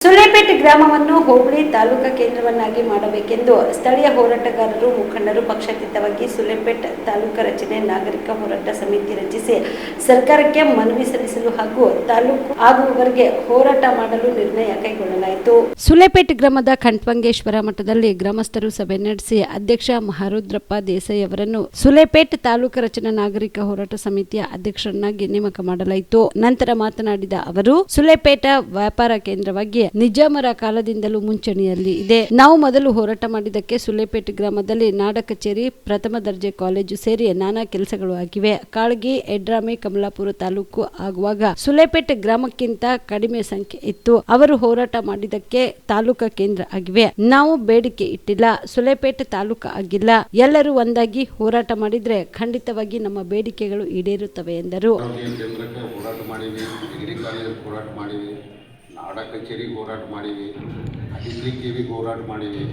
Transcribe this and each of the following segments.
ಸುಲೇಪೇಟ್ ಗ್ರಾಮವನ್ನು ಹೋಬಳಿ ತಾಲೂಕಾ ಕೇಂದ್ರವನ್ನಾಗಿ ಮಾಡಬೇಕೆಂದು ಸ್ಥಳೀಯ ಹೋರಾಟಗಾರರು ಮುಖಂಡರು ಪಕ್ಷಾತೀತವಾಗಿ ಸುಲೇಪೇಟ್ ತಾಲೂಕು ರಚನೆ ನಾಗರಿಕ ಹೋರಾಟ ಸಮಿತಿ ರಚಿಸಿ ಸರ್ಕಾರಕ್ಕೆ ಮನವಿ ಸಲ್ಲಿಸಲು ಹಾಗೂ ತಾಲೂಕು ಆಗುವವರೆಗೆ ಹೋರಾಟ ಮಾಡಲು ನಿರ್ಣಯ ಕೈಗೊಳ್ಳಲಾಯಿತು. ಸುಲೇಪೇಟ್ ಗ್ರಾಮದ ಖಂಡ್ವಂಗೇಶ್ವರ ಮಠದಲ್ಲಿ ಗ್ರಾಮಸ್ಥರು ಸಭೆ ನಡೆಸಿ ಅಧ್ಯಕ್ಷ ಮಹಾರುದ್ರಪ್ಪ ದೇಸಾಯಿ ಅವರನ್ನು ಸುಲೇಪೇಟ್ ತಾಲೂಕು ರಚನಾ ನಾಗರಿಕ ಹೋರಾಟ ಸಮಿತಿಯ ಅಧ್ಯಕ್ಷರನ್ನಾಗಿ ನೇಮಕ ಮಾಡಲಾಯಿತು. ನಂತರ ಮಾತನಾಡಿದ ಅವರು, ಸುಲೇಪೇಟ ವ್ಯಾಪಾರ ಕೇಂದ್ರವಾಗಿ ನಿಜಾಮರ ಕಾಲದಿಂದಲೂ ಮುಂಚೂಣಿಯಲ್ಲಿ ಇದೆ. ನಾವು ಮೊದಲು ಹೋರಾಟ ಮಾಡಿದ್ದಕ್ಕೆ ಸುಲೇಪೇಟ್ ಗ್ರಾಮದಲ್ಲಿ ನಾಡ ಕಚೇರಿ, ಪ್ರಥಮ ದರ್ಜೆ ಕಾಲೇಜು ಸೇರಿ ನಾನಾ ಕೆಲಸಗಳು ಆಗಿವೆ. ಕಾಳಗಿ, ಎಡ್ರಾಮಿ, ಕಮಲಾಪುರ ತಾಲೂಕು ಆಗುವಾಗ ಸುಲೇಪೇಟ್ ಗ್ರಾಮಕ್ಕಿಂತ ಕಡಿಮೆ ಸಂಖ್ಯೆ ಇತ್ತು. ಅವರು ಹೋರಾಟ ಮಾಡಿದ್ದಕ್ಕೆ ತಾಲೂಕಾ ಕೇಂದ್ರ ಆಗಿವೆ. ನಾವು ಬೇಡಿಕೆ ಇಟ್ಟಿಲ್ಲ, ಸುಲೇಪೇಟ್ ತಾಲೂಕು ಆಗಿಲ್ಲ. ಎಲ್ಲರೂ ಒಂದಾಗಿ ಹೋರಾಟ ಮಾಡಿದ್ರೆ ಖಂಡಿತವಾಗಿ ನಮ್ಮ ಬೇಡಿಕೆಗಳು ಈಡೇರುತ್ತವೆ ಎಂದರು. ನಾಡ ಕಚೇರಿಗೆ ಹೋರಾಟ ಮಾಡೀವಿ, ಡಿಗ್ರಿ ಹೋರಾಟ ಮಾಡೀವಿ.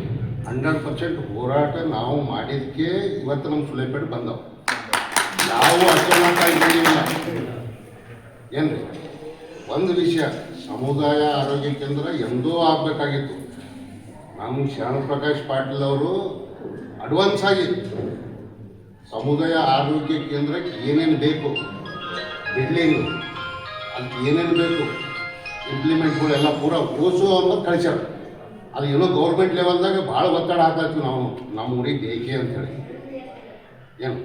100% ಹೋರಾಟ ನಾವು ಮಾಡಿದ್ದಕ್ಕೆ ಇವತ್ತು ನಮ್ಮ ಸುಲೇಪೇಟ್ ಬಂದವು. ಯಾವ ಅಚಾನಕ ಆಗಿರಲಿಲ್ಲ. ಏನ್ರಿ, ಒಂದು ವಿಷಯ, ಸಮುದಾಯ ಆರೋಗ್ಯ ಕೇಂದ್ರ ಎಂದೋ ಆಗಬೇಕಾಗಿತ್ತು. ನಮ್ಮ ಶರಣಪ್ರಕಾಶ್ ಪಾಟೀಲ್ ಅವರು ಅಡ್ವಾನ್ಸ್ ಆಗಿ ಸಮುದಾಯ ಆರೋಗ್ಯ ಕೇಂದ್ರಕ್ಕೆ ಏನೇನು ಬೇಕು, ಬಿಲ್ಡಿಂಗು ಅದಕ್ಕೆ ಏನೇನು ಬೇಕು, ಇಂಪ್ಲಿಮೆಂಟ್ಗಳೆಲ್ಲ ಪೂರ ಓಸು ಅನ್ನೋದು ಕಳಿಸ್ಯಾರ. ಅದು ಏನೋ ಗೌರ್ಮೆಂಟ್ ಲೆವೆಲ್ದಾಗ ಭಾಳ ಒತ್ತಡ ಹಾಕತ್ತೀವಿ ನಾವು, ನಮ್ಮ ಊರಿಗೆ ಬೇಕೆ ಅಂತೇಳಿ. ಏನು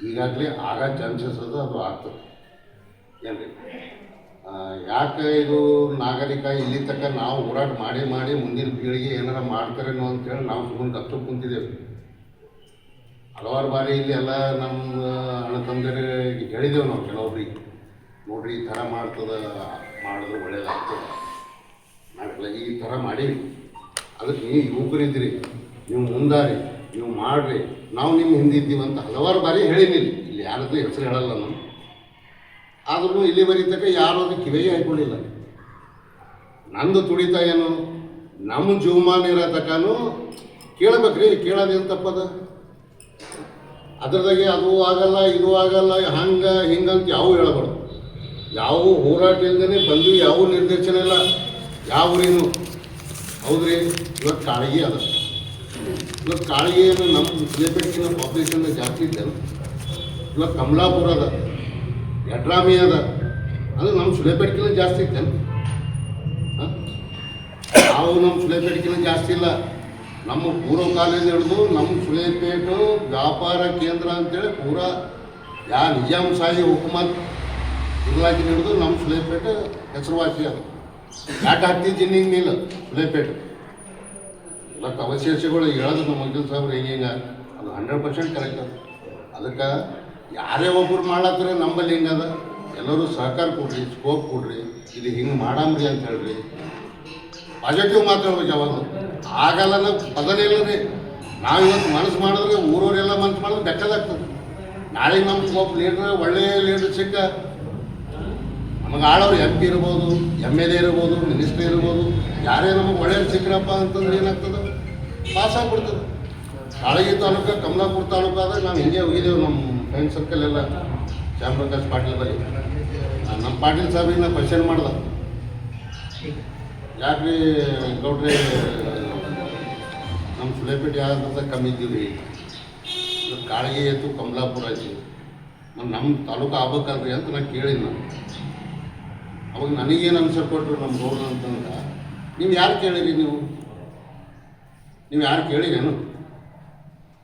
ಈಗಾಗಲೇ ಆಗೋ ಚಾನ್ಸಸ್ ಅದು ಆಗ್ತದೆ. ಏನು ರೀ, ಯಾಕೆ ಇದು ನಾಗರಿಕ ಇಲ್ಲಿ ತನಕ ನಾವು ಹೋರಾಟ ಮಾಡಿ ಮುಂದಿನ ಪೀಳಿಗೆ ಏನಾರ ಮಾಡ್ತಾರೇನೋ ಅಂತೇಳಿ ನಾವು ಸುಮ್ಮನೆ ಕತ್ತು ಕುಂತಿದ್ದೇವೆ. ಹಲವಾರು ಬಾರಿ ಇಲ್ಲಿ ಎಲ್ಲ ನಮ್ಮ ಅಣ್ಣ ತಂದೆರಿಗೆ ಹೇಳಿದೆವು ನಾವು ಕೆಲವೊಬ್ರಿಗೆ, ನೋಡ್ರಿ ಈ ಥರ ಮಾಡಿದ್ರೆ ಒಳ್ಳೇದಾಗ್ತದೆ, ಮಾಡಲ್ಲ, ಈ ಥರ ಮಾಡೀವಿ. ಅದಕ್ಕೆ ನೀವು ಯುವಕರಿದ್ದೀರಿ, ನೀವು ಮುಂದಾರಿ, ನೀವು ಮಾಡಿರಿ, ನಾವು ನಿಮ್ಮ ಹಿಂದೆ ಇದ್ದೀವಿ ಅಂತ ಹಲವಾರು ಬಾರಿ ಹೇಳಿನಿಲ್ಲ. ಇಲ್ಲಿ ಯಾರದ್ದು ಹೆಸರು ಹೇಳಲ್ಲ ನಾನು. ಆದ್ರೂ ಇಲ್ಲಿ ಬರೀತಕ್ಕ ಯಾರು ಅದು ಕಿವಿಗೆ ಹಾಕೊಂಡಿಲ್ಲ. ನಂದು ತುಡಿತ ಏನು, ನಮ್ಮ ಜೀವಮಾನ ಇರೋ ತನಕನೂ ಕೇಳಬೇಕ್ರಿ. ಕೇಳೋದೇನು ತಪ್ಪದ? ಅದ್ರದಾಗೆ ಅದು ಆಗಲ್ಲ, ಇದು ಆಗಲ್ಲ, ಹಂಗೆ ಹಿಂಗಂತ ಯಾವ ಹೇಳಬಾರ್ದು. ಯಾವ ಹೋರಾಟ ಇಲ್ಲದೇ ಬಂದು ಯಾವ ನಿರ್ದೇಶನ ಇಲ್ಲ, ಯಾವ ಊರಿನು. ಹೌದ್ರಿ, ಇವತ್ತು ಕಾಳಗಿ ಅದ. ಇವತ್ತು ಕಾಳಗಿಯನ್ನು ನಮ್ಮ ಸುಲೇಪೇಟಿನ ಪಾಪ್ಯುಲೇಷನ್ ಜಾಸ್ತಿ ಇದ್ದೇನೆ. ಇವತ್ತು ಕಮಲಾಪುರ ಅದ, ಎಡ್ರಾಮಿ ಅದ, ಅದು ನಮ್ಮ ಸುಲೇಪೇಟಿನ ಜಾಸ್ತಿ ಇದ್ದೇನೆ. ನಾವು ನಮ್ಮ ಸುಲೇಪೇಟಿನ ಜಾಸ್ತಿ ಇಲ್ಲ. ನಮ್ಮ ಪೂರ್ವ ಕಾಲೇಜ್ ಹಿಡಿದು ನಮ್ಮ ಸುಲೇಪೇಟು ವ್ಯಾಪಾರ ಕೇಂದ್ರ ಅಂತೇಳಿ ಪೂರಾ ನಿಜಾಮ್ ಶಾಹಿ ಹುಕುಮತ್ ಇರ್ಲಾಕಿ ಹಿಡಿದು ನಮ್ಮ ಸುಲೇಪೇಟೆ ಹೆಸರುವಾಸಿ ಅದು. ಯಾಕೆ ಹಾಕ್ತಿದ್ದೀನಿ ಇಲ್ಲ ಸುಲೇಪೇಟೆ ಇವತ್ತು ಅವಶೇಷಗಳು ಹೇಳೋದು ನಮ್ಮ ವಕೀಲ್ ಸಾಹೇಬ್ರು ಹಿಂಗೆ ಅದು 100% ಕರೆಕ್ಟ್ ಅದು. ಅದಕ್ಕೆ ಯಾರೇ ಒಬ್ಬರು ಮಾಡ್ಲತ್ತಾರೆ ನಂಬಲ್ಲಿ ಹಿಂಗದ, ಎಲ್ಲರೂ ಸಹಕಾರ ಕೊಡ್ರಿ, ಸ್ಕೋಪ್ ಕೊಡ್ರಿ, ಇದು ಹಿಂಗೆ ಮಾಡಂಬ್ರಿ ಅಂತ ಹೇಳ್ರಿ. ಪಾಸಿಟಿವ್ ಮಾತಾಡ್ಬೇಕು. ಯಾವಾಗ ಆಗಲ್ಲ ಪದನೇ ಇಲ್ಲ ರೀ. ನಾವು ಇವತ್ತು ಮನಸ್ಸು ಮಾಡಿದ್ರೆ ಊರವರೆಲ್ಲ ಮನಸ್ಸು ಮಾಡಿದ್ರೆ ಬೆಕ್ಕದಾಗ್ತದೆ. ನಾಳೆಗೆ ನಮ್ಗೆ ಒಬ್ಬ ಲೀಡ್ರ್, ಒಳ್ಳೆಯ ಲೀಡ್ರ್ ಸಿಕ್ಕ ನಮಗೆ ಆಳೋರು MP ಇರ್ಬೋದು, MLA ಇರ್ಬೋದು, ಮಿನಿಸ್ಟ್ರಿ ಇರ್ಬೋದು, ಯಾರೇ ನಮಗೆ ಒಳ್ಳೆಯವ್ರು ಸಿಕ್ಕರಪ್ಪ ಅಂತಂದ್ರೆ ಏನಾಗ್ತದೆ, ಪಾಸ್ ಆಗಿಬಿಡ್ತದೆ. ಕಾಳಗಿ ತಾಲೂಕು, ಕಮಲಾಪುರ ತಾಲೂಕು ಆದಾಗ ನಾವು ಹಿಂಗೆ ಹೋಗಿದ್ದೇವೆ. ನಮ್ಮ ಫ್ರೆಂಡ್ ಸರ್ಕಲ್ ಎಲ್ಲ ಶ್ಯಾಮಪ್ರಕಾಶ್ ಪಾಟೀಲ್ ಬಳಿ ನಮ್ಮ ಪಾಟೀಲ್ ಸಾಹೇಬಿಗೆ ನಾವು ಕ್ವಶನ್ ಮಾಡ್ದೆ, ಯಾಕ್ರಿ ಗೌಡ್ರಿ ನಮ್ಮ ಸುಲೇಪೇಟೆ ಯಾವ್ದಂತ ಕಮ್ಮಿ ಇದ್ದೀವಿ, ಕಾಳಗಿ ಆಯಿತು, ಕಮಲಾಪುರ ಆಯಿತು, ನಮ್ಮ ತಾಲೂಕು ಆಗ್ಬೇಕಲ್ರಿ ಅಂತ ನಾನು ಕೇಳಿದ್ದು. ನಾನು ಅವಾಗ ನನಗೇನು ಅನ್ಸರ್ ಕೊಟ್ಟರು ನಮ್ಮ ಗೌಡ್ರು ಅಂತಂದ್ರೆ, ನೀವು ಯಾರು ಕೇಳಿರಿ, ನೀವು ಯಾರು ಕೇಳಿರೇನು?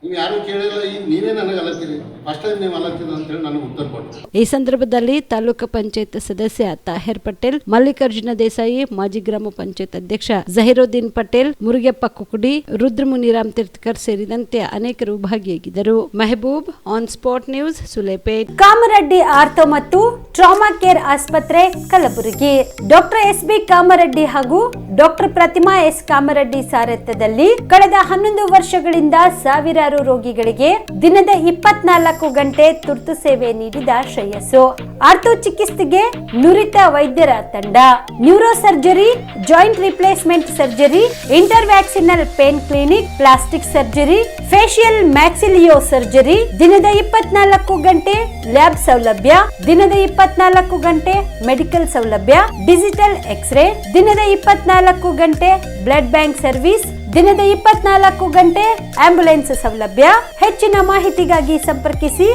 ನೀವು ಯಾರು ಕೇಳಿಲ್ಲ. ಈಗ ನೀವೇ ನನಗೆ ಅಲತ್ತೀರಿ, ಫಸ್ಟ್ ಟೈಮ್ ನೀವು ಅಲತ್ತಿದ ಅಂತೇಳಿ ನನಗೆ ಉತ್ತರ ಕೊಟ್ಟರು. ಈ ಸಂದರ್ಭದಲ್ಲಿ ತಾಲೂಕು ಪಂಚಾಯತ್ ಸದಸ್ಯ ತಾಹಿರ್ ಪಟೇಲ್, ಮಲ್ಲಿಕಾರ್ಜುನ ದೇಸಾಯಿ, ಮಾಜಿ ಗ್ರಾಮ ಪಂಚಾಯತ್ ಅಧ್ಯಕ್ಷ ಜಹೀರುದ್ದೀನ್ ಪಟೇಲ್, ಮುರುಗೆಪ್ಪ ಕುಕುಡಿ, ರುದ್ರಮುನಿರಾಮ್ ತೀರ್ಥಕರ್ ಸೇರಿದಂತೆ ಅನೇಕರು ಭಾಗಿಯಾಗಿದ್ದರು. Mehboob, on spot news, Sulepet. Kamareddy ortho ಮತ್ತು ಟ್ರಾಮಾ ಕೇರ್ ಆಸ್ಪತ್ರೆ, ಕಲಬುರಗಿ. ಡಾಕ್ಟರ್ SB ಕಾಮರೆಡ್ಡಿ ಹಾಗೂ ಡಾಕ್ಟರ್ ಪ್ರತಿಮಾ S ಕಾಮರೆಡ್ಡಿ ಸಾರಥ್ಯದಲ್ಲಿ ಕಳೆದ 11 ವರ್ಷಗಳಿಂದ ಸಾವಿರಾರು ಕ್ಯಾನ್ಸರ್ ರೋಗಿಗಳಿಗೆ ದಿನದ 24 ಗಂಟೆ ತುರ್ತು ಸೇವೆ ನೀಡಿದ ಶ್ರೇಯಸ್ಸು. ಆರ್ಥೋ ಚಿಕಿತ್ಸೆಗೆ ನುರಿತ ವೈದ್ಯರ ತಂಡ. Neuro surgery, joint replacement surgery, interventional pain clinic, plastic surgery, facial maxillo surgery, ದಿನದ 24 ಗಂಟೆ ಲ್ಯಾಬ್ ಸೌಲಭ್ಯ, ದಿನದ 24 ಗಂಟೆ ಮೆಡಿಕಲ್ ಸೌಲಭ್ಯ, ಡಿಜಿಟಲ್ ಎಕ್ಸ್ರೇ, ದಿನದ 24 ಗಂಟೆ ಬ್ಲಡ್ ಬ್ಯಾಂಕ್ ಸರ್ವಿಸ್, ದಿನದ 24 ಗಂಟೆ ಆಂಬ್ಯುಲೆನ್ಸ್ ಸೌಲಭ್ಯ. ಹೆಚ್ಚಿನ ಮಾಹಿತಿಗಾಗಿ ಸಂಪರ್ಕಿಸಿ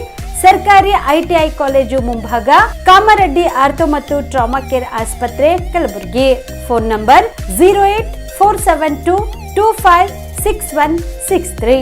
ಸರ್ಕಾರಿ ITI ಕಾಲೇಜು ಮುಂಭಾಗ, ಕಾಮರೆಡ್ಡಿ ಆರ್ಥೋ ಮತ್ತು ಟ್ರಾಮಾ ಕೇರ್ ಆಸ್ಪತ್ರೆ, ಕಲಬುರಗಿ. Phone number 084722566163.